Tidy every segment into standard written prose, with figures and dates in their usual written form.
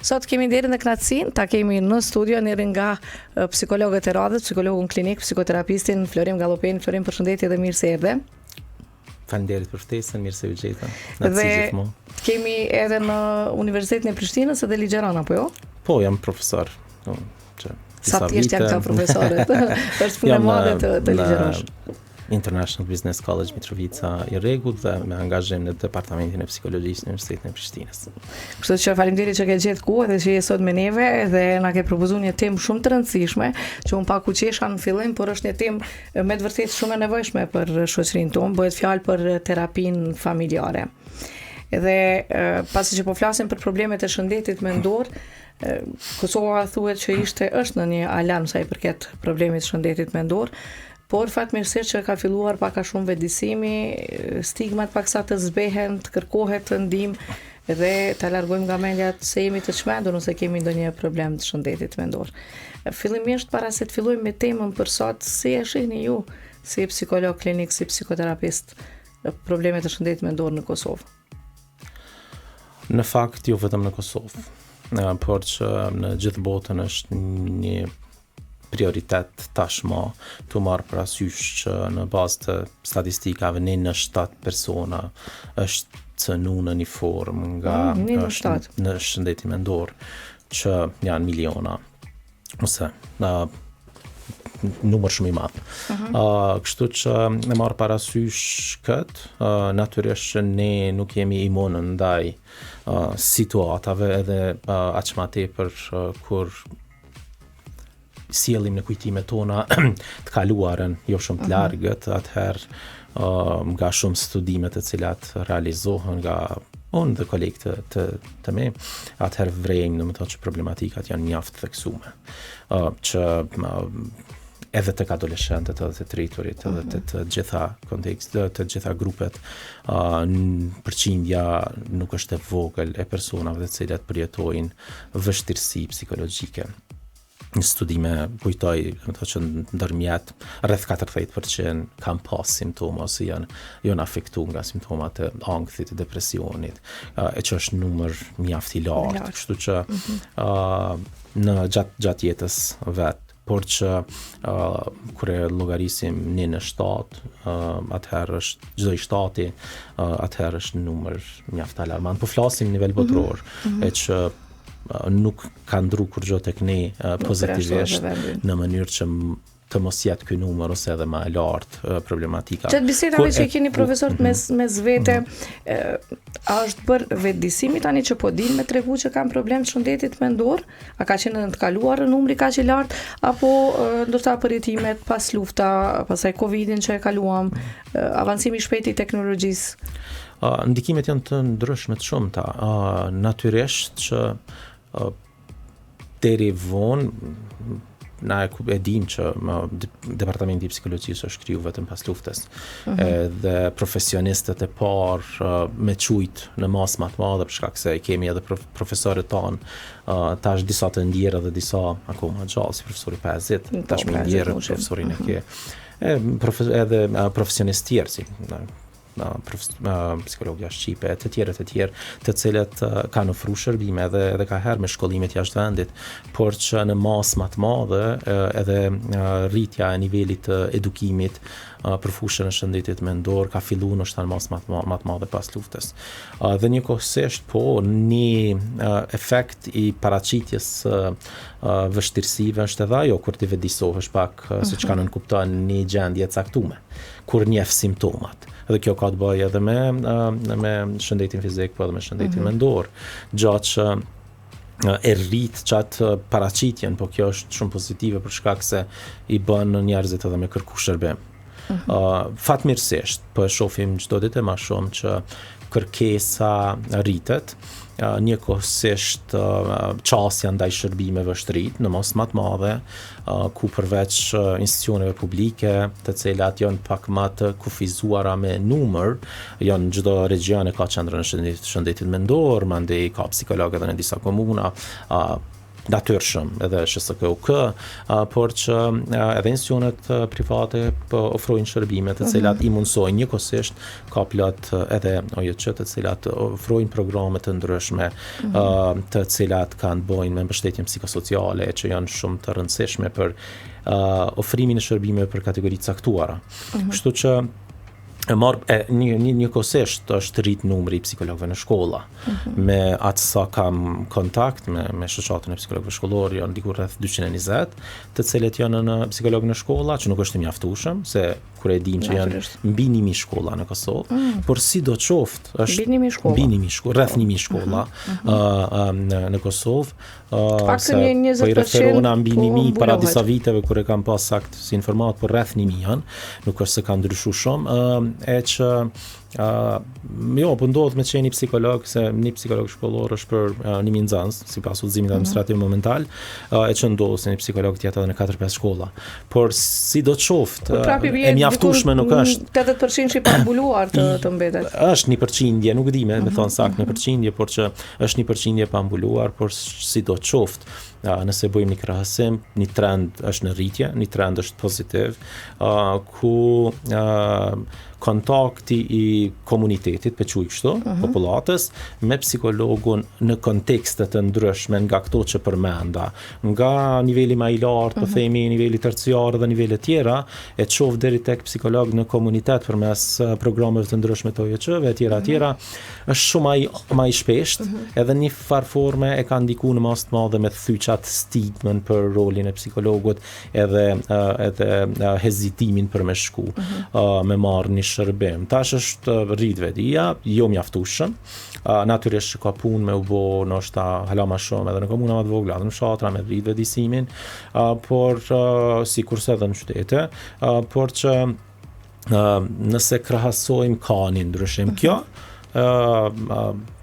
Sot kemi nderin dhe kënaqësinë, ta kemi në studio njërin nga psikologët e radhës, psikologun klinik, psikoterapistin Florim Gallopeni. Florim, përshëndetje dhe mirë se erdhe. Faleminderit për ftesën, mirë se u gjeta. Dhe kemi edhe në Universitetin e Prishtinës edhe ligjeron, apo jo? Po, jam profesor. Sa thjesht janë këta profesorët? Është punë e madhe të ligjerosh. International Business College Mitrovica i rregullt dhe me angazhim në Departamentin e Psikologjisë në Universitetin e Prishtinës. Kështu që faleminderit që ke gjetë kohë dhe që je sot me neve dhe na ke propozuar një temë shumë të rëndësishme, që unë pak u qesha në fillim, por është një temë me të vërtetë shumë e nevojshme për shoqërinë tonë, bëhet fjalë për terapinë familjare. Dhe pasi që po flasim për problemet e shëndetit mendor, Kosova thuhet që është në një alarm sa i përket problemit të shëndetit mendor. Por fatmirësisht që ka filluar pak a shumë vetëdijsimi, stigmat paksa të zbehen, të kërkohet të ndihmë dhe ta largojmë nga mendja se jemi të çmendur ose kemi ndonjë problem të shëndetit mendor. Fillimisht para se të fillojmë me temën për sot, si e shihni ju si psikolog klinik, si psikoterapist, problemet të shëndetit mendor në Kosovë? Në fakt jo vetëm në Kosovë, por që në gjithë botën është një prioritet tashmë të marrë parasysh që në bazë të statistikave në 7 persona është cënu në një formë nga në shëndetin mendor, që janë miliona ose numër shumë i madh. Kështu që e marr parasysh këtë, natyrisht që ne nuk jemi imun ndaj situatave edhe aq më tepër kur sjellim në kujtimet tona të kaluarën, jo shumë të largët, atëherë nga shumë studimet të cilat realizohen nga unë dhe kolegë të me, atëherë vrejmë në më thotë që problematikat janë mjaft të theksume, që edhe tek adoleshentët edhe të rriturit edhe të gjitha kontekstet, të gjitha grupet, përqindja nuk është e vogël e personave të cilat përjetojnë vështirësi psikologjike. Në studime kujtoj që ndërmjet rreth 40% kanë pas simptoma ose janë afektuar nga simptomat e ankthit, depresionit, e që është numër mjaft i lartë, kështu që në gjatë jetës vet, por që kur e llogarisim në 7, atëherë është çdo i shtati, atëherë është numër mjaft alarmant. Po flasim në nivel botror, e që nuk ka ndru kur gjo tek ne pozitivisht në mënyrë që të mos jetë ky numër ose edhe më e lartë problematika. Çet bisedave që keni profesorët mes vete, a është bërë vetëdijsimi tani që po dinë me tregu që kanë problem të shëndetit mendor? A ka qenë në të kaluarën numri kaq i lartë apo ndoshta përjetimet pas lufta, pasaj Covidin që e kaluam, avancimi i shpejt i teknologjisë? Ndikimet janë të ndryshme të shumta. Natyrisht që deri vonë na e dim që Departamenti i Psikologjisë është kriju vetëm pas luftës. Dhe profesionistët e parë me çujt në masë më të madhe për shkak se kemi edhe profesorët tanë, tash disa të ndjerë dhe disa akoma gjallë, si profesori 50, tash me ndjerë profesorin e ke. Edhe profesionistë tjerë, si psikologja shqipe, të tjerë, të cilët kanë ofruar shërbime edhe ka herë me shkollimet jashtë vendit, por që në masë më të madhe edhe rritja e nivelit të edukimit për fushën e shëndetit mendor ka filluar ndoshta në masë më të madhe pas luftës. Dhe njëkohësisht po një efekt i paraqitjes vështirësive është edhe ajo kur ti vetëdijsohesh pak siç kanë nënkupton një gjendje e caktuar, kur njeh simptomat. Dhe kjo ka të bëjë edhe me shëndetin fizik, po edhe me shëndetin mendor. Gjatë që e rrit qatë paraqitjen, po kjo është shumë pozitive për shkak se i bën njerëzit edhe me kërku shërbim. Fatmirësisht, po e shohim çdo ditë më shumë që kërkesa rritet, njëkohësisht qasja ndaj shërbimeve është rrit në mos më të madhe, ku përveç institucioneve publike, të cilat janë pak më të kufizuara me numër, janë çdo regjion e ka qendrën e shëndetit mendor, mandej ka psikologë edhe në disa komuna, natyrshëm edhe SHSKUK, por që edhe institucionet private ofrojnë shërbime të cilat i mundsojnë njëkohësisht ka plot edhe OJC të cilat ofrojnë programe të ndryshme të cilat kanë bojnë me mbështetjen psikosociale që janë shumë të rëndësishme për ofrimin e shërbimeve për kategori të caktuara. Kështu që njëkohësisht është rrit numri i psikologëve në shkolla. Me atë sa kam kontakt me shoqatën e psikologëve shkollor, janë diku rreth 220, të cilët janë në psikologë në shkolla, që nuk është i mjaftueshëm, se kur e dim që janë mbi 1000 shkolla në Kosovë, por sidoqoftë është mbi 1000 shkolla, rreth 1000 shkolla në Kosovë. Pak një 20% po i referona mbi 1000 para disa viteve kur e kam pas sakt si informat, por rreth 1000 janë, nuk është se ka ndryshuar shumë, e që jo, po ndodh me qenë një psikolog, se një psikolog shkollor është për 1000 nxënës, sipas udhëzimit administrativ momental, e që ndodh se një psikolog tjetër edhe në 4-5 shkolla. Por sidoqoftë, e mjaftueshme nuk është. 80% që i pambuluar të mbetet. Është një përqindje, nuk di me thon saktë në përqindje, por që është një përqindje pambuluar, por sidoqoftë nëse bëjmë një krahasim, një trend është në rritje, një trend është pozitiv, ku kontakti i komunitetit, pe quj kështu, popullatës, me psikologun në kontekste të ndryshme nga këto që përmenda, nga niveli më i lartë, po themi niveli terciar dhe nivele tjera, e çoft deri tek psikolog në komunitet përmes programeve të ndryshme të OJC-ve, tjera, është shumë më i shpesht, edhe një farë forme e ka ndikuar në mas të madhe me thyçat stigmën për rolin e psikologut, edhe hezitimin për me shku, me marrë një shërbim. Tash është rrit vedia, jo mjaftueshëm. Natyrisht ka punë me u bë ndoshta hala më shumë edhe në komuna më të vogla, në fshatra me rrit vedisimin, por sikurse edhe në qytete, por që nëse krahasojmë ka një ndryshim kjo,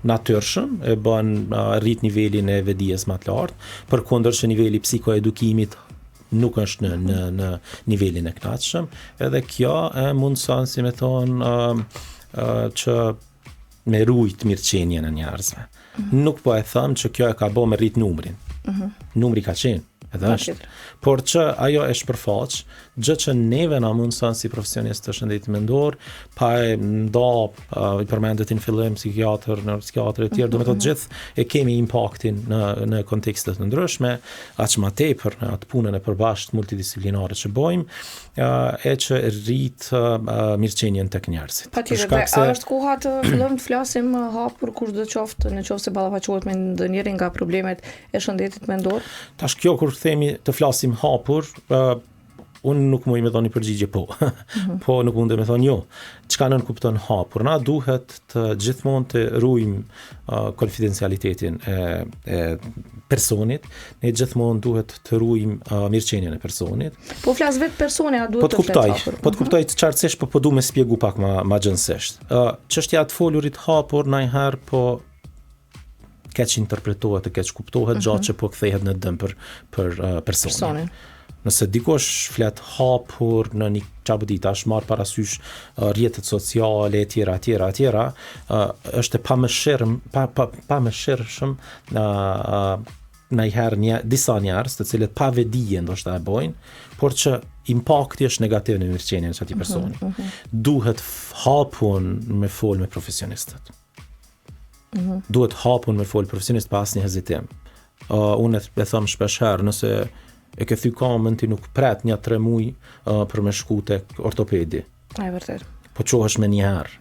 natyrshëm e bën rrit nivelin e vedijes më të lartë, përkundër niveli psikoedukimit nuk është në nivelin e kënaqshëm, edhe kjo mundson si me thonë që me rujt mirëqenjen e njerëzve. Nuk po e them që kjo e ka bë me rrit numrin. Numri ka qenë edhe është, por që ajo e shpërfaq gjë që neve na mundson si profesionistë të shëndetit mendor, pa e nda i përmendet në fillim psikiatër, neuropsikiatër e tjerë, do me të gjithë e kemi impaktin në kontekstet të ndryshme, aq më tepër në atë punën e përbashkët multidisciplinare që bëjmë, e që rrit mirëqenjen tek njerëzit. Patjetër, është koha të fillojmë të flasim hapur kushdo qoftë, nëse ballafaqohet me ndonjërin nga problemet e shëndetit mendor. Tash kjo kur themi të flasim hapur, unë nuk muj me thonë një përgjigje po, po nuk mund me thonë jo. Çka nën kupton hapur? Na duhet të gjithmonë të ruajmë konfidencialitetin e personit, ne gjithmonë duhet të ruajmë mirëqenien e personit. Po flas vetë personi, a duhet të flas hapur? Po të kuptoj të qartësisht, po du me spjegu pak ma gjënsisht. Çështja të folurit hapur ndonjëherë po keq interpretohet, keq kuptohet, gjatë që po kthehet në dëm për personin. Nëse dikush flet hapur në një çabudita, është marr parasysh rrjetet sociale tjera, është pa mëshirshëm ndonjëherë disa njerëz të cilët pa vedije ndoshta e bojnë, por që impakti është negativ në mirëqenien e atij personi. Duhet hapun me fol me profesionistët. Duhet hapun me fol profesionist pa asnjë hezitim. Unë e them shpesh herë, nëse e ke thy kamën ti nuk pret 1-3 muj për me shku tek ortopedi. E vërtet. Po qohesh me një herë.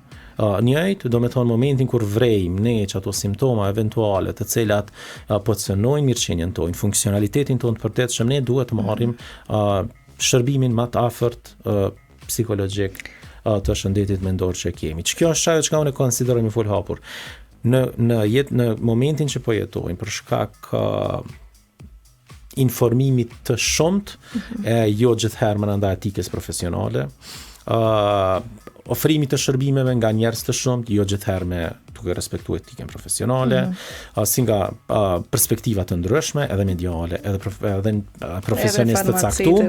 Njëjtë, do me thonë momentin kur vrejmë ne që ato simptoma eventuale të cilat po të cënojnë mirëqenien tonë, funksionalitetin tonë të përtetshëm, ne duhet të marrim shërbimin më të afërt psikologjik të shëndetit mendor që kemi. Kjo është ajo që unë e konsideroj me fol hapur. Në momentin që po jetojmë për shkak informimit të shumt, jo gjithherë më nda etikës profesionale, ofrimit të shërbimeve nga njerëz të shumt, jo gjithherë me duke respektuar etikën profesionale, si nga perspektiva të ndryshme, edhe mediale, edhe profesionistë të caktuar.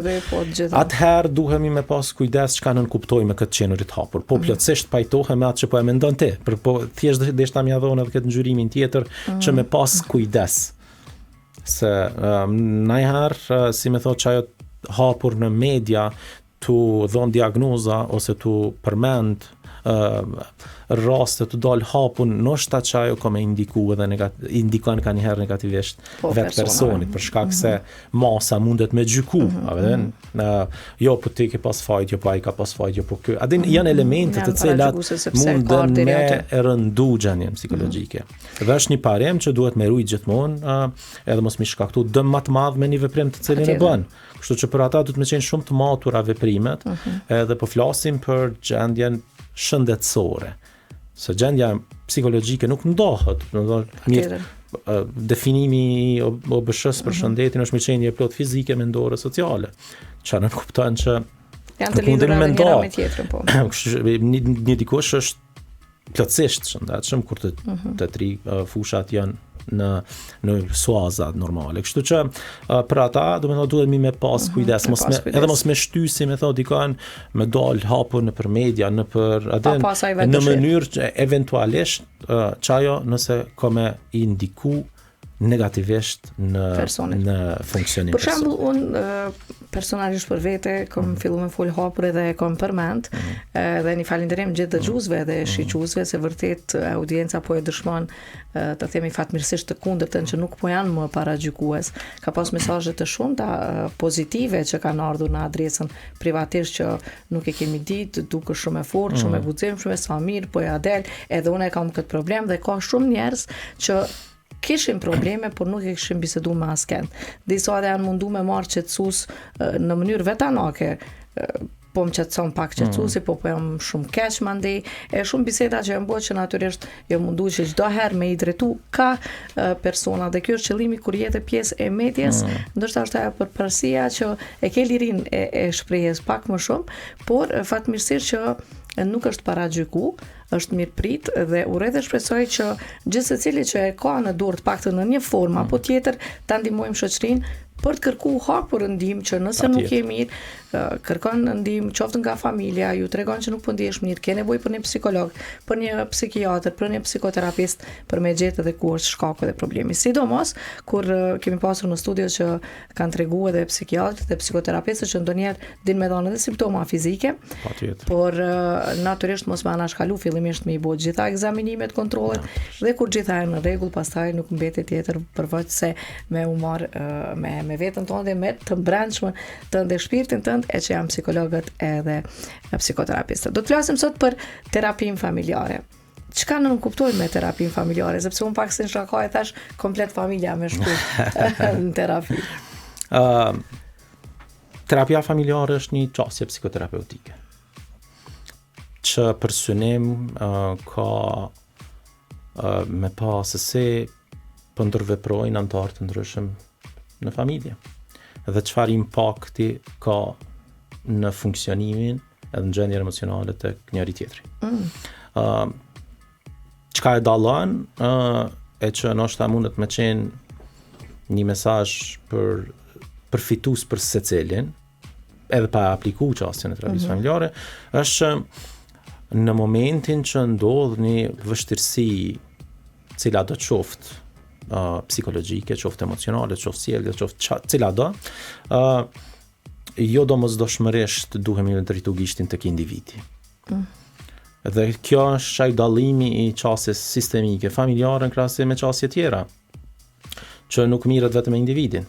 Atëherë duhemi me pas kujdes çka nën kuptojmë me këtë qenurit hapur. Po plotësisht pajtohem me atë që po e mendon ti, po thjesht deshta më ia dhon edhe këtë ngjyrimin tjetër që me pas kujdes. Se najherë, si me thot që ajo hapur në media tu dhon diagnoza ose tu përmend raste të dal hapun, ndoshta që ajo ka me indiku edhe indikon ka njëherë negativisht vetë personit, për shkak se masa mundet me gjyku, a veden? Jo, po ti ke pas fajt, jo po ai ka pas fajt, jo po ky. A din janë elemente të cilat munden me rëndu gjendjen psikologjike. Dhe është një parim që duhet me rujt gjithmonë, edhe mos mi shkaktu dëm më të madh me një veprim të cilin e bën. Kështu që për ata duhet me qenë shumë të matura veprimet, edhe po flasim për gjendjen shëndetësore. Se gjendja psikologjike nuk ndohet, mirë, definimi i OBSH-s për shëndetin është me qenë plot fizike, mendore, sociale. Që nuk kupton që janë të lidhura me njëra me tjetrën, po. Një dikush është plotësisht shëndetshëm kur të tri fushat janë në suaza normale. Kështu që për ata duhet mi me pas kujdes, edhe mos me shtysi me thot dikon me dal hapur në për media, në mënyrë që eventualisht që ajo nëse ka me indiku negativisht në funksionim. Për shembull, unë personalisht për vete kam fillu me fol hapur edhe kam përmend, dhe një falenderim gjithë dëgjuesve dhe shiqusve se vërtet audienca po e dëshmon të themi fatmirësisht të kundërtën që nuk po janë më paragjykues. Ka pas mesazhe të shumta pozitive që kanë ardhur në adresën privatisht që nuk e kemi ditë, duke shumë e fortë, shumë e guxim, shumë e sa mirë, po ja del, edhe unë kam këtë problem dhe ka shumë njerëz që kishin probleme, por nuk e kishin bisedu me asken. Disa dhe janë mundu me marrë qetësus në mënyrë vetanake, po më qetëson pak qetësusi, po jam shumë keq mandej, e shumë biseda që janë bërë që natyrisht jo mundu që çdo herë me i drejtu ka persona, dhe kjo është qëllimi kur jetë pjesë e medias, ndoshta është ajo përparësia që e ke lirin e shprehjes pak më shumë, por fatmirësisht që nuk është paragjyku, është mirëprit dhe uroj dhe shpresoj që gjithë secili që e ka në dorë të paktën në një formë apo tjetër ta ndihmojmë shoqërinë për të kërkuar hapur ndihmë që nëse nuk je mirë, kërkon ndihmë qoftë nga familja, ju tregon që nuk po ndihesh mirë, ke nevojë për një psikolog, për një psikiatër, për një psikoterapist për me gjetë edhe ku është shkaku dhe problemi. Sidomos kur kemi pasur në studio që kanë treguar edhe psikiatrët dhe psikoterapistët që ndonjëherë din me dhënë edhe simptoma fizike, por natyrisht mos më anashkalu fillimisht me i bëu gjitha ekzaminimet, kontrollet, dhe kur gjitha janë në rregull, pastaj nuk mbetet tjetër përveç se me u marr me veten tonë dhe me të brendshme tënde shpirtin tënd, e që janë psikologët edhe psikoterapistët. Do të flasim sot për terapinë familjare. Çka nuk kuptoj me terapinë familjare, sepse unë pak si në shakaj thash komplet familja me shku në terapi. Terapia familjare është një qasje psikoterapeutike që për synim ka me pa se si për ndërveprojnë antarë të ndryshëm në familje dhe çfarë impakti ka në funksionimin edhe në gjendjen emocionale të njëri tjetri. Çka e dallon e që ndoshta mundet me qenë një mesazh për përfitues për secilin, edhe pa apliku qasjen e terapisë familjare, është në momentin që ndodh një vështirësi cila do të qoftë psikologjike, qoftë emocionale, qoftë sjellje, qoftë cila do, jo domosdoshmërisht duhemi të drejtu gishtin tek individi. Dhe kjo është ai dallimi i qasjes sistemike familjare në krahasim me qasje tjera, që nuk mirët vetëm me individin.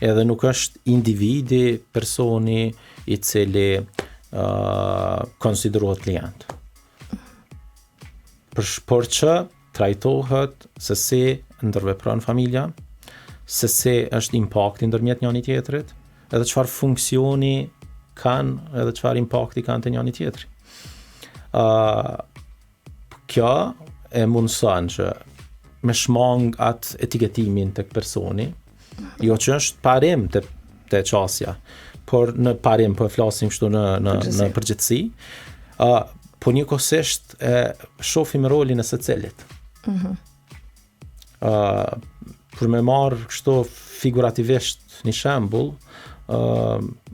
Edhe nuk është individi personi i cili konsiderohet klient. Por që trajtohet se si ndërvepron familja, se si është impakti ndërmjet njëri tjetrit, edhe çfarë funksioni kanë, edhe çfarë impakti kanë te njëri tjetri. Kjo e mundson që me shmang atë etiketimin tek personi, jo që është parim te qasja, por në parim po flasim kështu në përgjithësi, po njëkohësisht shohim rolin e secilit. Për me marrë kështu figurativisht një shembull,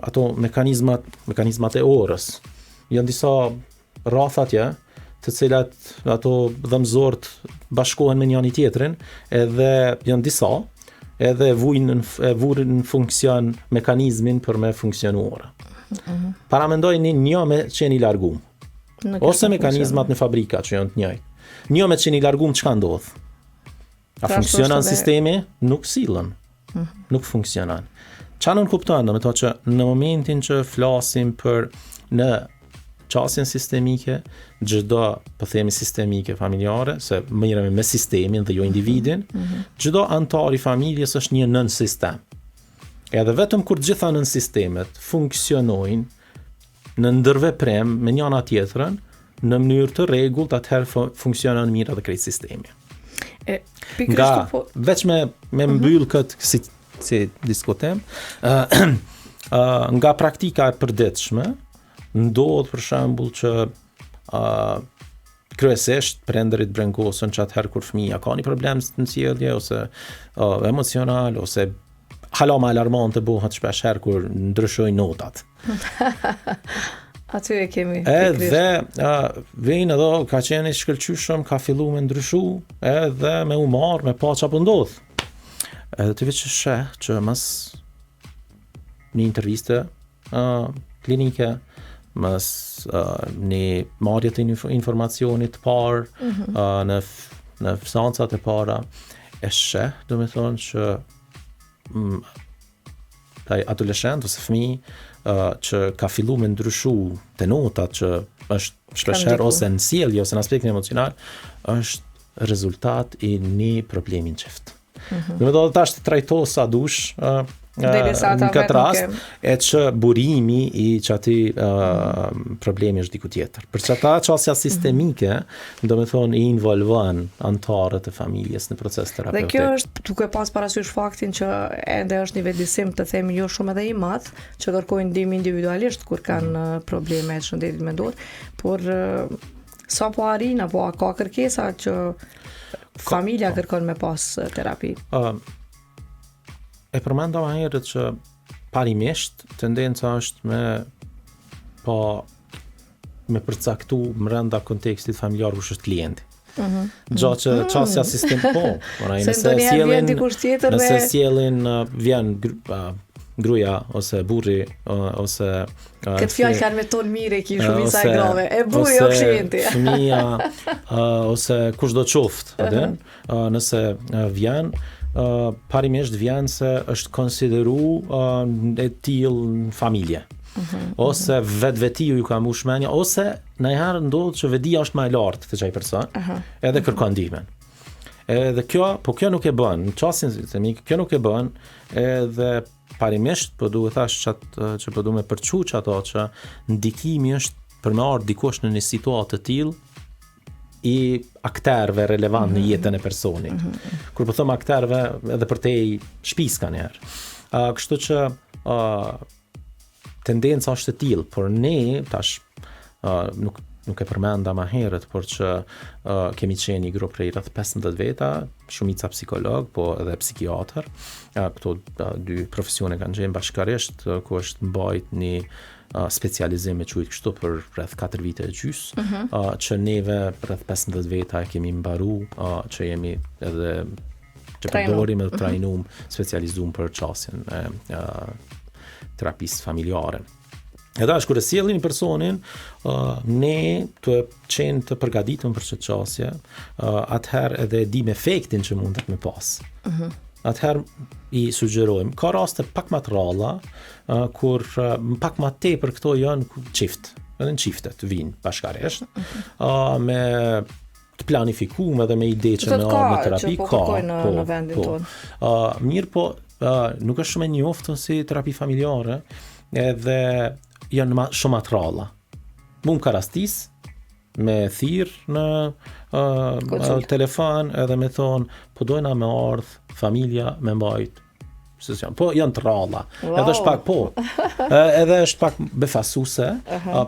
ato mekanizmat e orës. Janë disa rrafë atje, të cilat ato dhëmzort bashkohen me njëri tjetrin, edhe janë disa, edhe vurin në funksion mekanizmin për me funksionuar. Paramendoj një me qeni largum. Ose mekanizmat në fabrika që janë të njëjtë. Një me qeni largum çka ndodh? A funksionan sistemi? Nuk sillen. Nuk funksionan. Qa nën kupton, do me to që në momentin që flasim për në qasjen sistemike, çdo, po themi sistemike familjare, se mirëmi me sistemin dhe jo individin, çdo antar i familjes është një nën sistem. Edhe vetëm kur gjitha nën sistemet funksionojnë në ndërveprim me njëna tjetrën, në mënyrë të rregullt, atëherë funksionon mirë edhe krejt sistemi. Nga veç me mbyll këtë si diskutim, nga praktika e përditshme, ndodh për shembull që kryesisht prindërit brengosën që atëherë kur fëmija ka një problem në sjellje ose emocional ose hala më alarmante bëhet shpesh herë kur ndryshojnë notat. Aty e kemi. Edhe vjen edhe ka qenë i shkëlqyshëm, ka filluar me ndryshu, edhe me u marr, me pa çfarë po ndodh. Edhe të veç sheh që mas një interviste klinike, mas një marrje të informacionit të parë, në seancat e para, e sheh, do me thonë që adoleshent ose fëmijë që ka fillu me ndryshu të notat që është shpesher ose në sjellje ose në aspektin emocional, është rezultat i një problemin qeft. Do me do të tash të trajto sa dush në këtë rast, e që burimi i që ati problemi është diku tjetër. Për që ta qasja sistemike, do me thonë i involvan antarët e familjes në proces terapeutik. Dhe kjo është duke pas parasysh faktin që ende është një vendisim të themi jo shumë edhe i madh, që kërkojnë ndihmë individualisht kur kanë probleme të shëndetit mendor, por sa po arrin apo ka kërkesa që familja kërkon me pas terapi? E përmenda më herët që parimisht tendenca është me përcaktu brenda kontekstit familjar kush është klienti. Gjatë që qasja sistem nëse sjellin vjen gruaja ose burri ose këtë fjalë kanë me ton mirë ki shumica e grave. E burri o klienti. Fëmia ose kushdo qoftë, nëse vjen parimisht vjen se është konsideru e tillë familje. Ose vetvetiu ju ka mbush mendja, ose ndonjëherë ndodh që vedia është më e lartë te çaj person, edhe kërkon ndihmën. Edhe kjo nuk e bën, në çastin sistemik, kjo nuk e bën, edhe parimisht po duhet thash që po duhet me përçu ato që ndikimi është për me ardh dikush në një situatë të tillë i akterëve relevant në jetën e personit. Kur po them akterëve, edhe për te i shtëpis kanë herë. Kështu që tendenca është e tillë, por ne tash nuk e përmenda më herët, por që kemi qenë një grup prej rreth 15 veta, shumica psikolog, po edhe psikiatër. Këto dy profesione kanë qenë bashkarisht, ku është mbajt një specializim me quajt kështu për rreth 4 vite e gjys, që neve rreth 15 veta e kemi mbaru, që jemi edhe që përdorim edhe trajnum, specializum për qasjen e terapisë familjare. Edhe është kur e sjellin personin, ne të qenë të përgatitëm për këtë qasje, atëherë edhe dim efektin që mundet me pas. Atëherë i sugjerojmë, ka raste pak më të ralla, kur pak më tepër këto janë çift, edhe në çiftet vinë bashkarisht, me të planifikuar edhe me ide që në terapi ka. Në vendin tonë. Mirë po, nuk është shumë e njohur si terapi familjare, edhe janë shumë të ralla. Mund ka rastis me thirr në telefon edhe me thonë, po dojna me ardh familja me mbajt sesion. Po janë të ralla. Edhe është pak edhe është pak befasuese,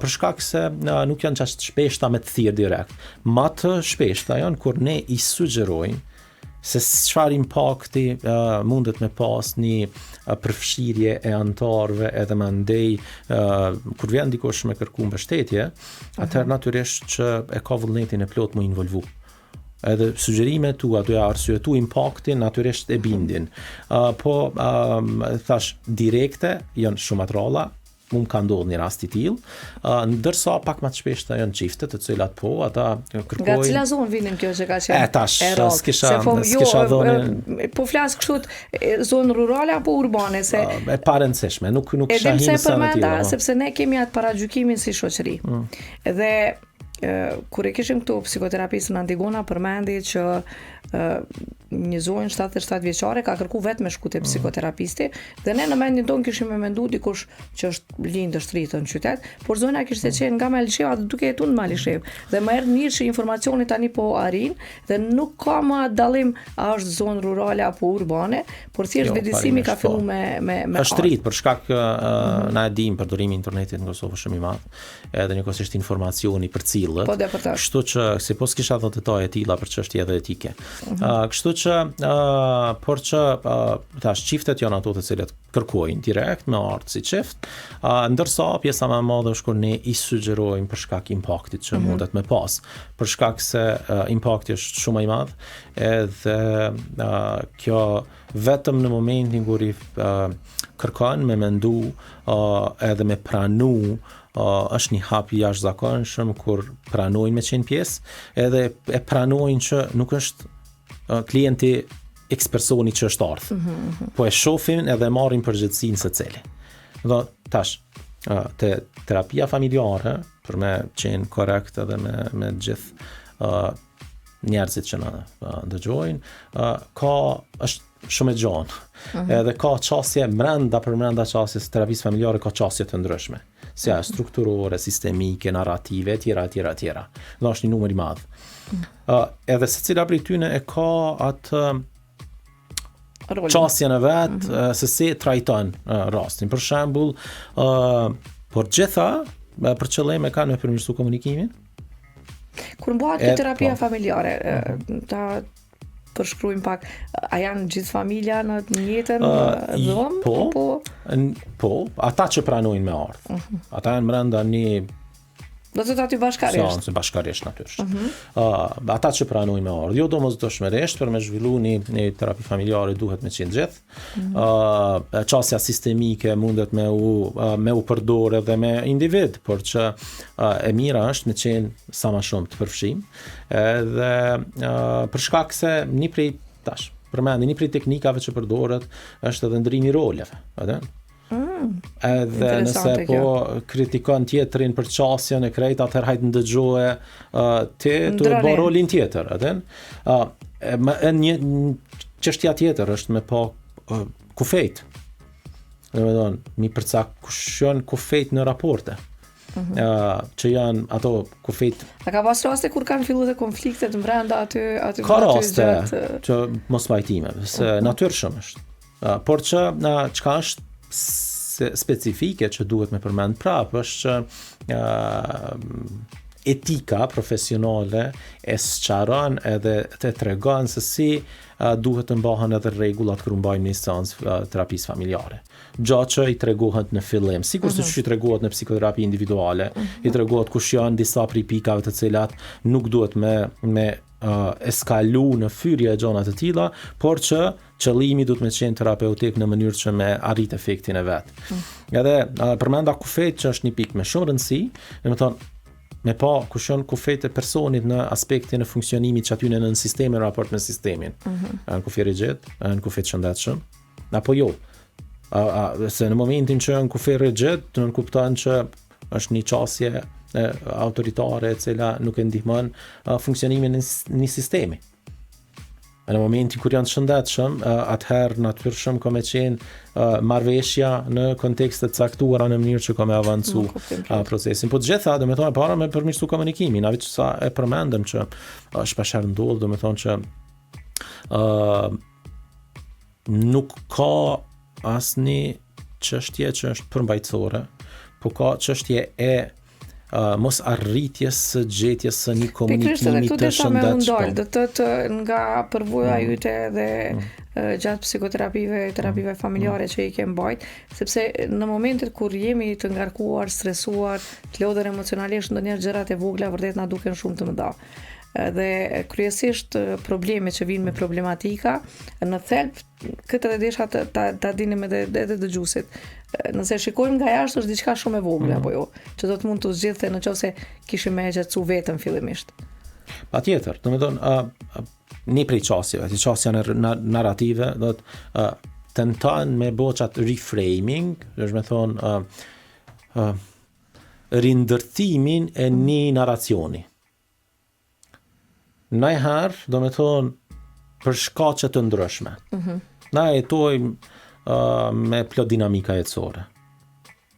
për shkak se nuk janë çast shpeshta me të thirr direkt. Ma të shpeshta janë kur ne i sugjerojmë se çfarë impakti mundet me pas një përfshirje e antarëve edhe mandej kur vjen dikush me kërku mbështetje, atëherë natyrisht që e ka vullnetin e plot më involvu. edhe sugjerimet tua, duhet arsyetu impaktin, natyrisht e bindin. Po thash direkte janë shumë të ralla, mund ka ndodhur një rast i tillë, ndërsa pak më të shpeshta janë çifte të cilat po ata kërkojnë. Nga cila zonë vinin kjo që ka qenë? Tash s'kisha dhënë. Po flas kështu zonë rurale apo urbane se e parëndësishme, nuk kisha hinë sa në tillë. Sepse ne kemi atë paragjykimin si shoqëri. Dhe kur e kishim këtu psikoterapistën Antigona përmendi që një zonjë 77 vjeçare ka kërku vetë me shku te psikoterapisti dhe ne në mendjen tonë kishim e mendu dikush që është lindë është rritë në qytet, por zonja kishte qenë nga Malisheva duke jetuar në Malishev dhe më erdhi mirë që informacioni tani po arrin dhe nuk ka më dallim a është zonë rurale apo urbane, por thjesht vetëdijsimi ka filluar me është rritë për shkak na e dim përdorimi i internetit në Kosovë shumë i madh, edhe njëkohësisht informacioni përcillet. Kështu që si po s'kisha dhënë detaje të tilla për çështje edhe etike. Kështu që por që tash çiftet janë ato të cilët kërkojnë direkt me ardh si çift, ndërsa pjesa më e madhe është kur ne i sugjerojmë për shkak impaktit që mundet me pas, për shkak se impakti është shumë i madh, edhe kjo vetëm në momentin kur i kërkon me mendu edhe me pranu është një hap i jashtëzakonshëm kur pranojnë me qenë pjesë, edhe e pranojnë që nuk është klienti X personi që është ardhur. Po e shohin edhe marrin përgjegjësinë secili. Do tash te terapia familjare për me qenë korrekt edhe me gjithë njerëzit që na dëgjojnë, ka është shumë e gjatë. Edhe ka çësje brenda çësjes terapisë familjare ka çësje të ndryshme, si strukturore, sistemike, narrative, etj. Do është një numër i madh. Edhe secila prej tyre e ka atë çësjen e vet, se si trajton rastin. Për shembull, por gjitha për qëllim e kanë me përmirësu komunikimin. Kur bëhet terapia familjare, ta përshkruajmë pak, a janë gjithë familja në të njëjtën dhomë? Po, ata që pranojnë me ardh. Ata janë brenda një do të aty bashkarisht. Se bashkarisht natyrisht. Ata që pranojnë me ardh, jo domosdoshmërisht për me zhvillu një terapi familjare duhet me qenë gjithë. Çësja sistemike mundet me u përdorë edhe me individ, por që e mira është me qenë sa më shumë të përfshim. Edhe për shkak se një prej teknikave që përdoret është edhe ndrimi roleve, edhe nëse po kritikon tjetrin për çësjen e krejt, atëherë hajt ndëgjoje ti të bën rolin tjetër, një çështja tjetër është me pa kufejt. Domethënë, mi përcak kush janë kufejt në raporte. Që janë ato kufejt. A ka pas raste kur kanë filluar konfliktet brenda aty ka raste që mos pajtimeve, se natyrshëm është. Por që çka është specifike që duhet me përmend prapë është që etika profesionale e sqaron edhe të tregon se si duhet të mbahen edhe rregullat kur mbajmë një seancë terapisë familjare. Gjatë që i tregohet në fillim, sikur se që i tregohet në psikoterapi individuale, i tregohet kush janë disa prej pikave të cilat nuk duhet me eskalu në fyrje e gjona të tilla, por që qëllimi duhet me qenë terapeutik në mënyrë që me arrit efektin e vet. Edhe përmenda kufejt që është një pikë me shumë rëndësi, domethënë me pa kush janë kufejt e personit në aspektin e funksionimit që aty në sistemi në raport me sistemin. Janë kufej rigjid, janë kufej shëndetshëm, apo jo. Se në momentin që janë kufej rigjid, nënkupton që është një çësje autoritare e cila nuk e ndihmon funksionimin e një sistemi. Në momentin kur janë të shëndetshëm, atëherë natyrisht ka me qenë marrëveshja në kontekste të caktuara në mënyrë që ka me avancu procesin. Po të gjitha, domethënë para me përmirësu komunikimin, avë që sa e përmendëm që shpesh ndodh, domethënë që nuk ka asnjë çështje që është përmbajtësore, po ka çështje e mos arritjes së gjetjes së një komunikimi të shëndetshëm. Do të thotë nga përvoja jote dhe gjatë psikoterapive, terapive familjare që i kem bajt, sepse në momentet kur jemi të ngarkuar, stresuar, të lodhur emocionalisht, ndonjëherë gjërat e vogla vërtet na duken shumë të mëdha. Dhe kryesisht probleme që vinë me problematika, në thelb, këtë edhe desha ta dinim edhe dëgjuesit. Nëse shikojmë nga jashtë është diçka shumë e vogël apo jo, që do të mund të zgjidhte nëse kishim me gjatësu vetëm fillimisht. Patjetër, domethënë një prej çësive, çësia narrative, do të tentojnë me bëçat reframing, është me thonë rindërtimin e një narracioni. Najherë, do me thonë, për shkaqe të ndryshme. Na jetojmë me plot dinamika jetësore.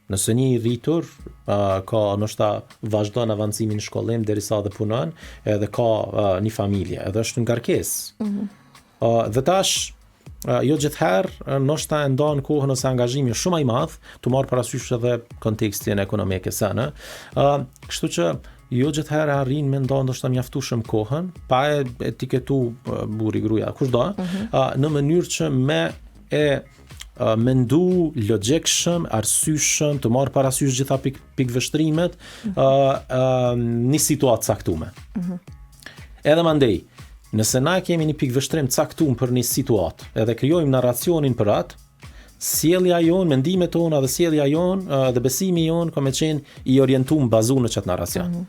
Nëse një rritur ka nështë vazhdon avancimin në shkollim derisa dhe punon, edhe ka një familje, edhe është në ngarkesë. Dhe tash, jo gjithherë nështë e ndonë kohën ose angazhimi shumë i madh, të marrë parasysh edhe kontekstin ekonomik e sene. Kështu që jo gjithherë arrin me ndonë ndoshta mjaftueshëm kohën, pa e etiketu burri gruaja, kushdo, në mënyrë që me mendu logjikshëm, arsyeshëm, të marrë parasysh gjitha pikëveshtrimet, një situatë caktuar. Edhe mandej, nëse na kemi një pikëveshtrim caktuar për një situatë, edhe krijojmë narracionin për atë, sjellja jonë, mendimet tona dhe sjellja jonë dhe besimi jonë ka me qenë i orientuar bazuar në çat narracion.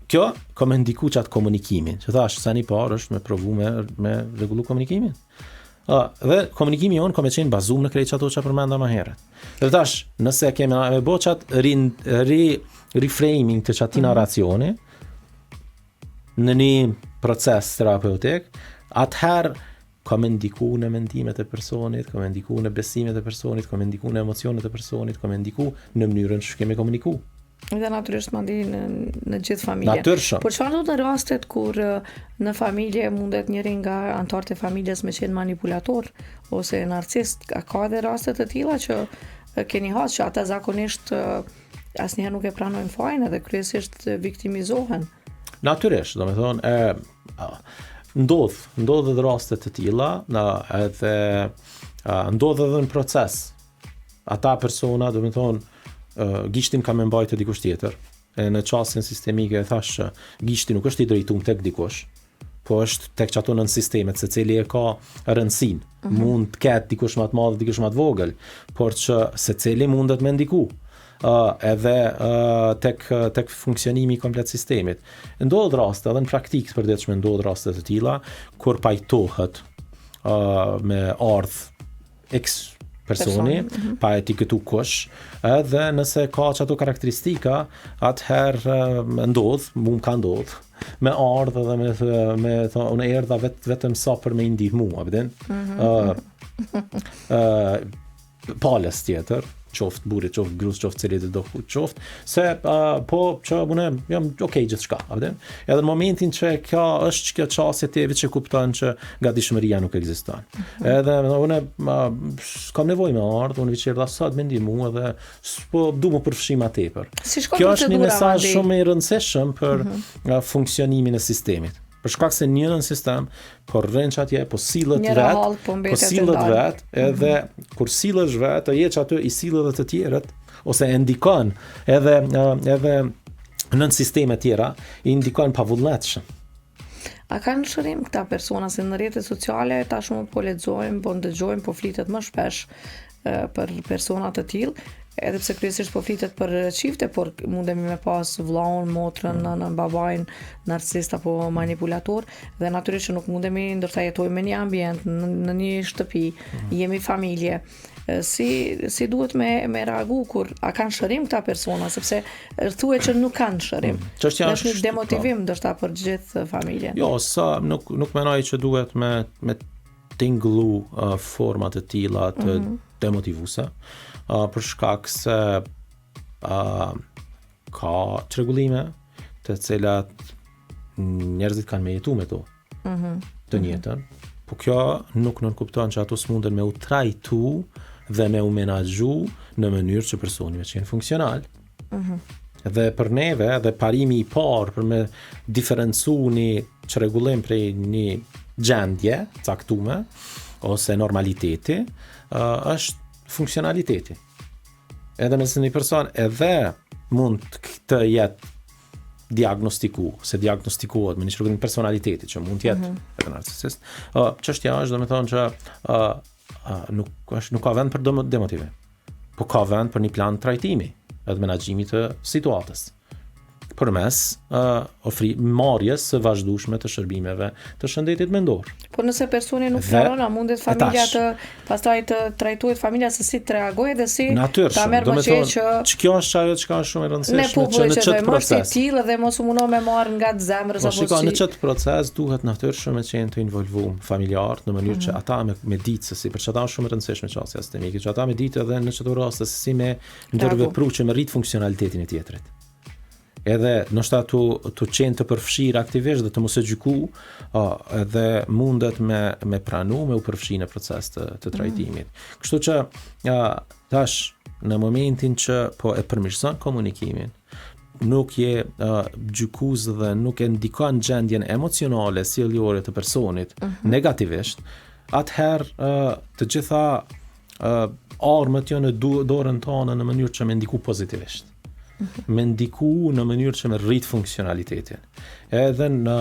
Kjo ka me ndiku qatë komunikimin, që thash, sa një parë është me provu me rregullu komunikimin. Dhe komunikimi jonë ka me qenë bazuar në krejt ato që përmenda më herët. Dhe tash, nëse kemi me bo qatë reframing të qati narracioni, në një proces terapeutik, atëherë ka me ndiku në mendimet e personit, ka me ndiku në besimet e personit, ka me ndiku në emocionet e personit, ka me ndiku në mënyrën që kemi komuniku. Dhe natyrisht mandi në gjithë familjen. Natyrisht. Por çfarë do të rastet kur në familje mundet njëri nga anëtarët e familjes me qenë manipulator ose narcist? Ka edhe raste të tilla që keni hasë që ata zakonisht asnjëherë nuk e pranojnë fajin edhe kryesisht viktimizohen. Natyrisht, do me thonë, ndodh edhe raste të tilla, edhe ndodh edhe në proces. Ata persona, do me thonë, gishtin ka me mbajtë dikush tjetër. Në çastin sistemike e thash që gishti nuk është i drejtuar tek dikush, po është tek çato nën sistemet, secili e ka rëndësinë. Mund të ketë dikush më të madh, dikush më të vogël, por që secili mundet me ndiku. Edhe tek funksionimi i komplet sistemit. Ndodh raste edhe në praktikë të përditshme ndodh raste të tilla kur pajtohet me ardh X personi, pa etiketu kush, edhe nëse ka që ato karakteristika, atëherë ndodh, mund ka ndodh, me ardhë dhe unë erdha vetëm sa për me ndihmu, abedin, palës tjetër, qoftë burrit, qoftë grus, qoftë cili do qoftë, se po që unë jam okay gjithçka, abedin. Edhe në momentin që kjo është kjo çësia teve që kupton që gatishmëria nuk ekziston. Edhe unë kam nevojë me ardh, unë viçerdha sa të mendim edhe po du më përfshim më tepër. Kjo është një mesazh shumë i rëndësishëm për funksionimin e sistemit. Për shkak se një në sistem, po rrën që atje, po sillet vet, edhe kur sillesh vet, je që aty i sillet dhe të tjerët, ose e ndikon edhe nën sisteme tjera, i ndikon pavullnetshëm. A kanë shërim këta persona se në rrjetet sociale tashmë po lexojmë, po ndëgjojmë, po flitet më shpesh për persona të tillë, edhe pse kryesisht po flitet për çifte, por mundemi me pas vllaun, motrën, nënën, babain, narcist apo manipulator, dhe natyrisht që nuk mundemi ndërsa jetojmë në një ambient, në një shtëpi, jemi familje. Si duhet me reagu kur a kanë shërim këta persona, sepse thuhet që nuk kanë shërim. Çështja është një demotivim ndoshta për gjithë familjen. Jo, nuk mendoj që duhet me tingëllu forma të tilla të demotivuese. Për shkak se ka çrregullime të cilat njerëzit kanë me jetu me to të njëjtën, po kjo nuk nënkupton që ato s'munden me u trajtu dhe me u menaxhu në mënyrë që personi me qenë funksional. Dhe për neve, dhe parimi i parë për me diferencu një çrregullim prej një gjendje caktuar ose normaliteti, është funksionaliteti. Edhe nëse një person edhe mund të jetë diagnostiku, se diagnostikohet me një shërbimin personaliteti që mund të jetë edhe narcisist. Çështja është domethënë që nuk ka vend për demotivim, po ka vend për një plan trajtimi edhe menaxhimi të situatës përmes marrjes së vazhdueshme të shërbimeve të shëndetit mendor. Po nëse personi nuk flaron, a mundet familja pastaj të trajtohet familja se si të reagojë dhe si ta merr mëshirë që kjo është ajo që ka shumë e rëndësishme që në çet proces. Tillë dhe mos u mundon me marr nga zemrës apo si. Në çet proces duhet natyrshëm të qenë të involvuar familjarët në mënyrë që ata me ditë se si, për çata është shumë e rëndësishme çështja sistemike, që ata me ditë edhe në çdo rast se si me ndërvepru që me rrit funksionalitetin e tjetrit. Edhe nështë të qenë të përfshirë aktivisht dhe të mos e gjyku, edhe mundet me pranu, me u përfshi në proces të trajtimit. Kështu që tash në momentin që po e përmirëson komunikimin, nuk je gjykues dhe nuk e ndikon gjendjen emocionale sjellore të personit negativisht, atëherë të gjitha armët janë në dorën tonë në mënyrë që me ndiku pozitivisht. Me ndiku në mënyrë që me rrit funksionalitetin. Edhe në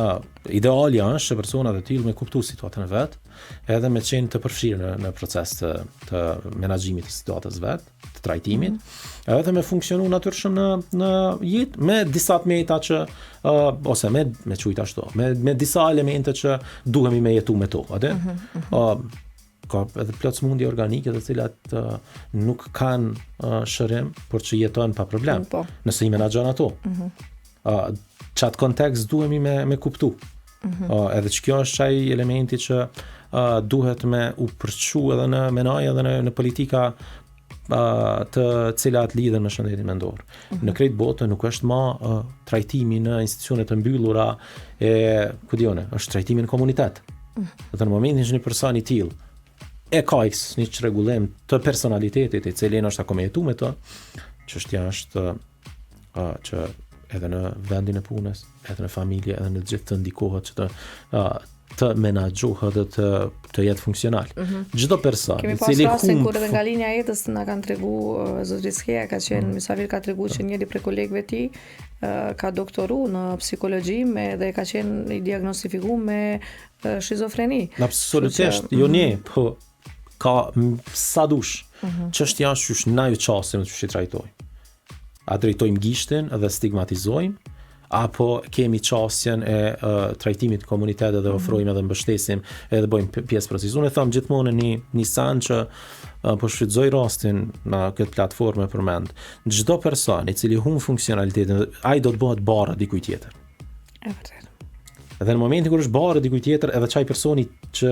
idealja është që personat e tillë me kuptu situatën e vet, edhe me qenë të përfshirë në proces të menaxhimit të situatës vet, të trajtimit, edhe me funksionu natyrshëm në jetë me disa meta që ose me çujt ashtu, me disa elemente që duhemi me jetu me to, a dhe? Ka edhe plot smundje organike të cilat nuk kanë shërim, por që jetojnë pa problem, nëse i menaxhon ato. Qatë kontekst duhemi me kuptu. Edhe që kjo është qaj elementi që duhet me u përçu edhe në menaj edhe në politika të cilat lidhen me shëndetin mendor. Në krejt botë nuk është ma trajtimi në institucionet të mbyllura është trajtimi në komunitet. Dhe në momentin që një person i tillë e ka një çrregullim të personalitetit i cili është akoma jetu me të, çështja është që edhe në vendin e punës, edhe në familje, edhe në gjithë të ndikohet që të menaxhohet dhe të jetë funksional. Çdo person i cili kur edhe nga linja e jetës na kanë treguar zotëri Skeja ka qenë mysafir, ka treguar që njëri prej kolegëve të tij ka doktoru në psikologji dhe ka qenë i diagnostifikuar me shizofreni. Absolutisht, jo një, po ka sa dush. Çështja është që na ju çasim të shi trajtojmë. A drejtojmë gishtin dhe stigmatizojmë, apo kemi qasjen e trajtimit komunitetet dhe ofrojmë edhe mbështesim edhe bëjmë pjesë procesit. Unë e tham gjithmonë një san që po shfrytëzoj rastin në këtë platformë e përmend. Çdo person i cili humb funksionalitetin, ai do të bëhet barra dikujt tjetër. E vërtet. Dhe në momentin kur është barra dikujt tjetër, edhe çaj personi që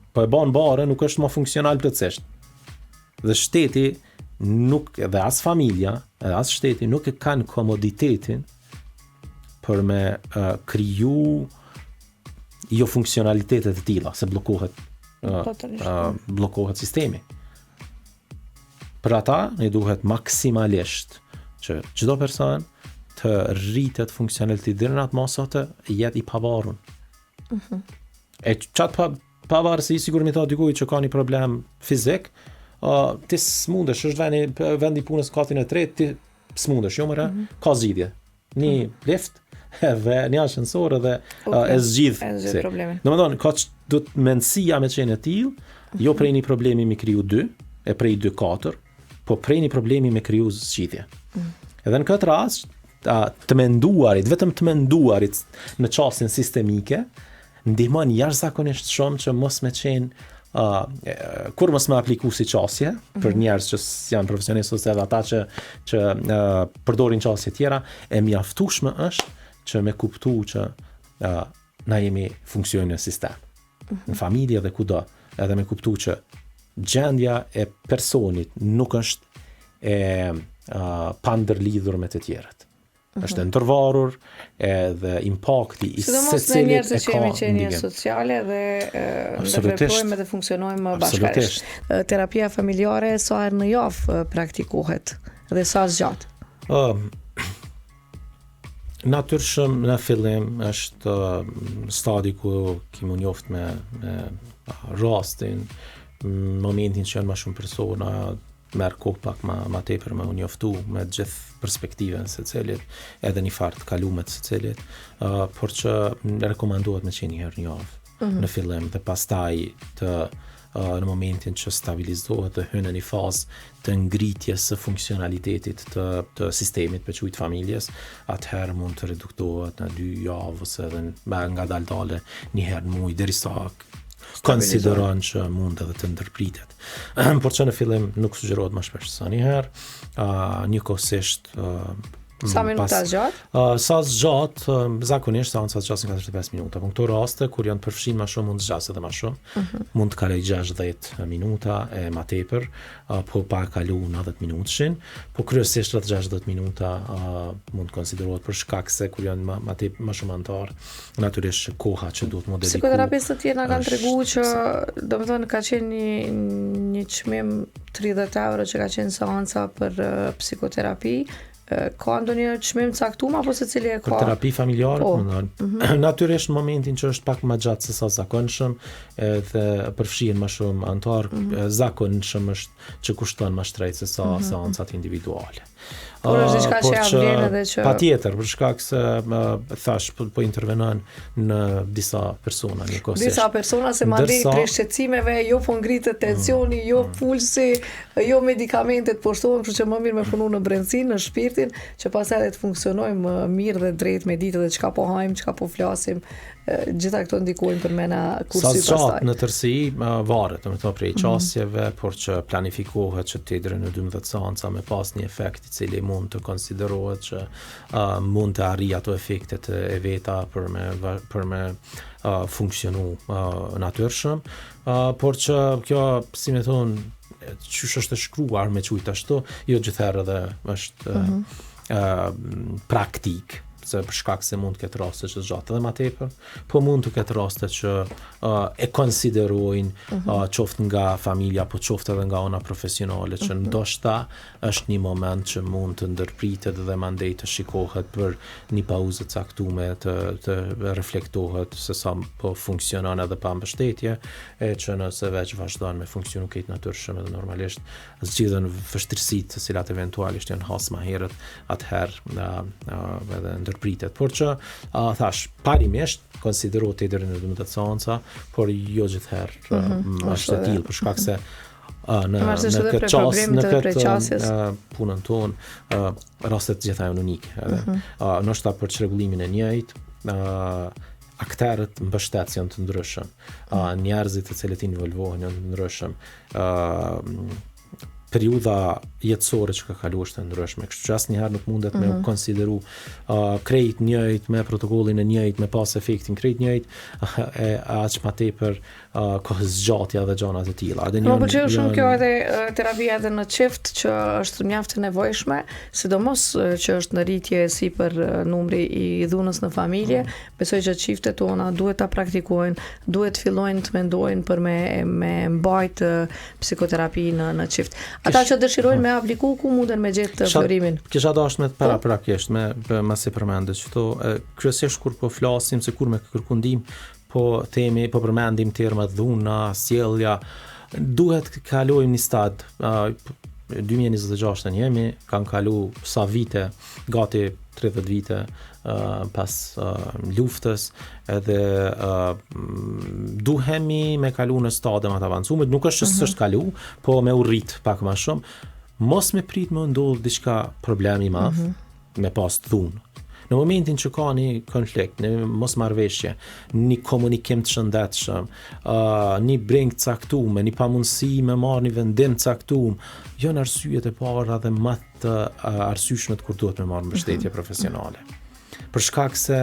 po e bën barë nuk është më funksional plotësisht. Dhe shteti nuk, edhe as familja, edhe as shteti nuk e kanë komoditetin për me kriju jo funksionalitetet e tilla, se bllokohet sistemi. Për ata, ne duhet maksimalisht që çdo person të rritet funksionaliteti deri në atë mosë të jetë i pavarur. E çat pavarësi sigur mi thot dikujt që ka një problem fizik, ti s'mundesh, është vendi punës katin e tretë, ti s'mundesh, jo mëre, ka zgjidhje. Një lift dhe një ascensor dhe e zgjidh problemin. Domethënë ka do të mendësia me qenë e tillë, jo prej një problemi me kriju 2, e prej 2 4, po prej një problemi me kriju zgjidhje. Edhe në këtë rast, të menduarit, vetëm të menduarit në çastin sistemike, ndihmon jashtëzakonisht shumë që mos me qenë kur mos me apliku si qasje për njerëz që janë profesionistë ose edhe ata që përdorin qasje tjera, e mjaftueshme është që me kuptu që na jemi funksionë në sistem, në familje dhe kudo, edhe me kuptu që gjendja e personit nuk është pa ndërlidhur me të tjerët. Është ndërvarur edhe impakti i secilit e ka qenie sociale dhe ndërveprojmë dhe funksionojmë bashkërisht. Terapia familjare sa herë në javë praktikohet dhe sa zgjat? Natyrshëm në fillim është stadi ku kemi njoft me rastin, momentin që janë më shumë persona, merr kohë pak ma tepër me u njoftu me gjithë perspektiven se cilit, edhe një farë të kalumet se cilit, por që rekomandohet me qenë një herë një javë në fillim dhe pastaj të në momentin që stabilizohet dhe hyn në një fazë të ngritjes së funksionalitetit të sistemit për qujtë familjes, atëherë mund të reduktohet në 2 javë ose edhe nga dalë një herë në muaj derisa konsideron që mund edhe të ndërpritet. Por që në fillim nuk sugjerohet më shpesh sa një herë, njëkohësisht Sa minuta zgjat? Sa zgjat, zakonisht seanca zgjasin 45 minuta. Po në këto raste kur janë përfshin më shumë mund të zgjasë edhe më shumë. Mund të kaloj 60 minuta e më tepër, po pa kalu 90 minutashin, po kryesisht rreth 60 minuta mund të konsiderohet për shkak se kur janë më shumë antar, natyrisht koha që duhet më dedikuar. Psikoterapistët tjerë na kanë treguar që domethënë ka qenë një çmim 30 euro që ka qenë seanca për psikoterapi. Ka ndonjë çmim caktuar apo secili e ka? Për terapi familjare, natyrisht në momentin që është pak më gjatë se sa zakonshëm, edhe përfshihen më shumë antar, zakonshëm është që kushton më shtrejt se sa seancat individuale. Por është diçka që ja vlen edhe që patjetër, për shkak se thash po intervenon në disa persona njëkohësisht. Disa persona se mandej prej shqetësimeve, jo po ngritet tensioni, jo pulsi, jo medikamentet po shtohen, kështu që më mirë me punu në brendësinë, në shpirtin, që pastaj edhe të funksionojmë mirë dhe drejt me ditë dhe çka po hajmë, çka po flasim. Gjitha këto ndikojnë për mena kursi pastaj. Sa gjatë në tërësi varet, domethënë prej qasjeve, por që planifikohet që të deri në 12 seanca me pas një efekt i cili mund të konsiderohet që mund të arrijë ato efektet e veta për me funksionu natyrshëm, por që kjo, si me thonë, qysh është shkruar me qujtë ashtu, jo gjithherë edhe është praktik, se për shkak se mund të ketë raste që zgjatet edhe më tepër, po mund të ketë raste që e konsiderojnë qoftë nga familja, po qoftë edhe nga ana profesionale, që ndoshta është një moment që mund të ndërpritet dhe mandej të shikohet për një pauzë të caktuar të reflektohet se sa po funksionon edhe pa mbështetje, e që nëse veç vazhdon me funksionu këtë natyrshëm edhe normalisht zgjidhen vështirësitë të cilat eventualisht janë has më herët, atëherë edhe ndërpritet. Por që thash, parimisht konsiderohet deri në 12 seanca, por jo gjithherë është e tillë për shkak se në këtë punën tonë rastet gjitha janë unike. Ndoshta për çrregullimin e njëjtë aktorët mbështetës janë të ndryshëm. Njerëzit të cilët involvohen janë të ndryshëm. Periudha jetësore që ka kaluar është e ndryshme, kështu që asnjëherë nuk mundet me konsideru krejt njëjtë me protokollin e njëjtë, me pas efektin krejt njëjtë, aq më tepër kohëzgjatja dhe gjëra të tilla. Më pëlqeu shumë kjo edhe terapia edhe në çift që është mjaft e nevojshme, sidomos që është në rritje sipër numri i dhunës në familje. Besoj që çiftet tona duhet ta praktikojnë, duhet fillojnë të mendojnë për me mbajt psikoterapi në çift. Ata që dëshirojnë me apliku, ku mundën me gjetë florimin? Kisha dashur me paraprakisht, masi përmendet që kryesisht kur po flasim se kur me kërkundim, po përmendim terma dhuna, sjellja, duhet kalojmë një stad. 2026 jemi, kanë kalu sa vite, gati 30 vite pas luftës, edhe duhemi me kalu në stade më të avancuar, nuk është që s'është kalu, po me u rrit pak më shumë, mos me prit me ndodh diçka problemi madh, me pas dhunë. Në momentin që ka një konflikt, një mosmarrëveshje, një komunikim të shëndetshëm, një breng të caktuar, një pamundësi me marrë një vendim të caktuar, janë arsyet e para dhe më të arsyeshme kur duhet me marrë mbështetje profesionale. Për shkak se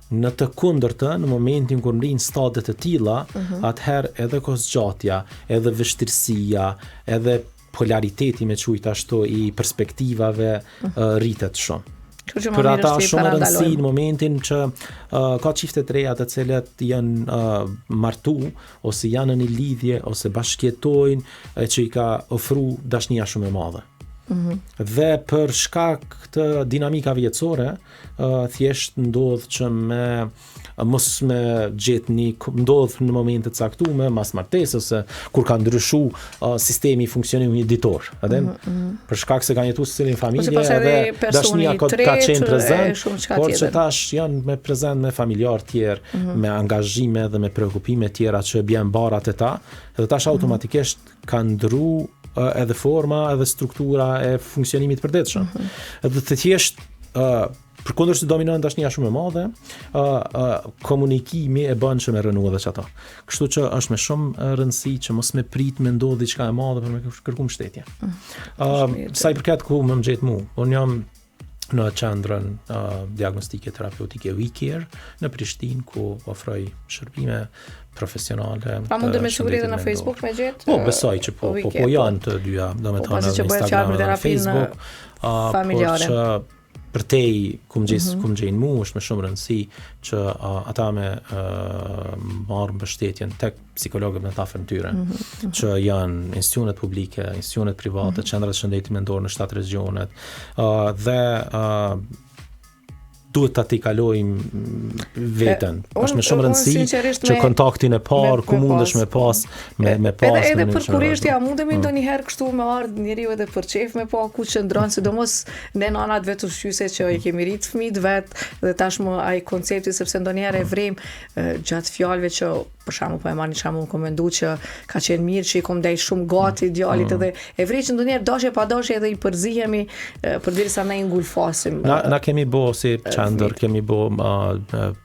në të kundërtën, në momentin kur mrin stade të tilla, atëherë edhe kohëzgjatja, edhe vështirësia, edhe polariteti me qujt ashtu i perspektivave rritet shumë. Për ata shumë e rëndësi në momentin që ka çifte të reja të cilët janë martu ose janë në një lidhje ose bashkëjetojnë që i ka ofru dashnia shumë e madhe. Dhe për shkak të dinamikave jetësore, thjesht ndodh që me mos me gjetni ndodh në momente të caktuara mas martesës ose kur ka ndryshu sistemi i funksionimit mjeditor, a din? Për shkak se kanë jetuar si një familje edhe dashnia ka qenë prezant, por që tash janë me prezant me familjar tjerë, me angazhime dhe me preokupime tjera që bjen barat e ta, edhe tash automatikisht ka ndru edhe forma edhe struktura e funksionimit të përditshëm. Edhe të thjesht përkundër se dominon dashnia shumë e madhe, komunikimi e bën që me rënu edhe çato. Kështu që është me shumë rëndësi që mos me prit me ndodh diçka e madhe për me kërku mbështetje. Sa i përket ku më gjet mua, unë jam në qendrën diagnostike terapeutike WeCare në Prishtinë, ku ofroj shërbime profesionale. Pa mund të më shkruaj edhe në Facebook me gjet? Po, besoj që po janë të dyja, domethënë në Instagram dhe në Facebook. Familjare. Por që për tej ku më gjejnë mu, është me shumë rëndësi që ata me marrë mbështetjen tek psikologët në tafën tyre, që janë institucionet publike, institucionet private, qendrat shëndetit mendor në 7 regionet, dhe duhet ta t'i kalojmë veten. Është me shumë rëndësi që kontaktin e parë ku mundesh me pas me pas. Edhe për kurishtja mundemi ndonjëherë kështu me ardh njeriu edhe për çef me pa ku qëndron, sidomos ne nanat vetë ushqyese që i kemi rrit fëmijët vet, dhe tashmë ai koncepti sepse ndonjëherë e vrim gjatë fjalëve që për shembull po e marrni shembull komendu që ka qenë mirë që i kom dej shumë gati djalit, edhe e vrej që ndonjëherë dashje pa dashje edhe i përzihemi përderisa ne i ngulfasim. Na kemi bo si qendër, kemi bo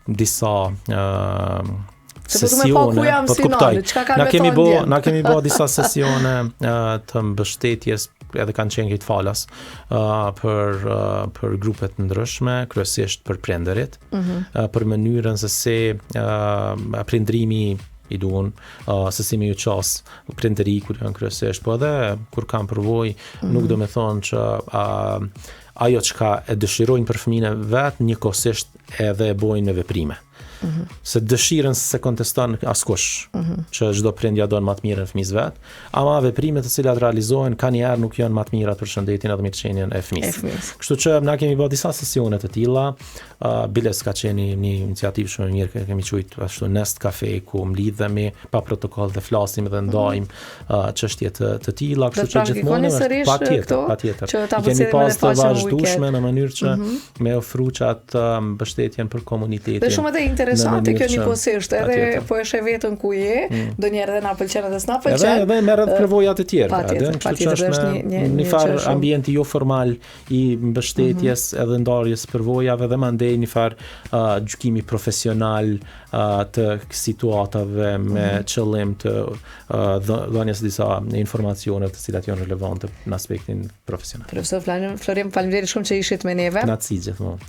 disa sesione, po të kuptoj. Na kemi bo disa sesione të mbështetjes, edhe kanë qenë këtë falas, për grupet ndryshme, kryesisht për prindërit, për mënyrën se si prindrimi i duan, se si me ju qas prindëri kur janë kryesisht, po edhe kur kanë përvojë, nuk do me thonë që ajo çka e dëshirojnë për fëmijën e vet, njëkohësisht edhe e bojnë me veprime. Se dëshirën se konteston askush, që çdo prindja don më të mirën e fëmijës vet, ama veprimet të cilat realizohen kanjëherë nuk janë më të mira për shëndetin edhe mirëqenien e fëmijës. Kështu që na kemi bërë disa sesione të tilla, biles ka qenë një iniciativë shumë e mirë, kemi quajtur ashtu Nest Cafe, ku mlidhemi pa protokoll dhe flasim dhe ndajmë çështje të tilla, kështu që gjithmonë patjetër. Kemi pas të vazhdueshme në mënyrë që me ofru çat mbështetjen për komunitetin. Dhe shumë edhe interesante kjo njëkohësisht, edhe po e sheh vetën ku je, ndonjëherë edhe na pëlqen edhe s'na pëlqen. Edhe merr edhe përvoja të tjera, kështu që është një farë ambienti jo formal i mbështetjes edhe ndarjes përvojave, dhe mandej një farë gjykimi profesional të situatave me qëllim të dhënies disa informacione të cilat janë relevante në aspektin profesional. Profesor Florim, faleminderit shumë që ishit me neve. Kënaqësi gjithmonë.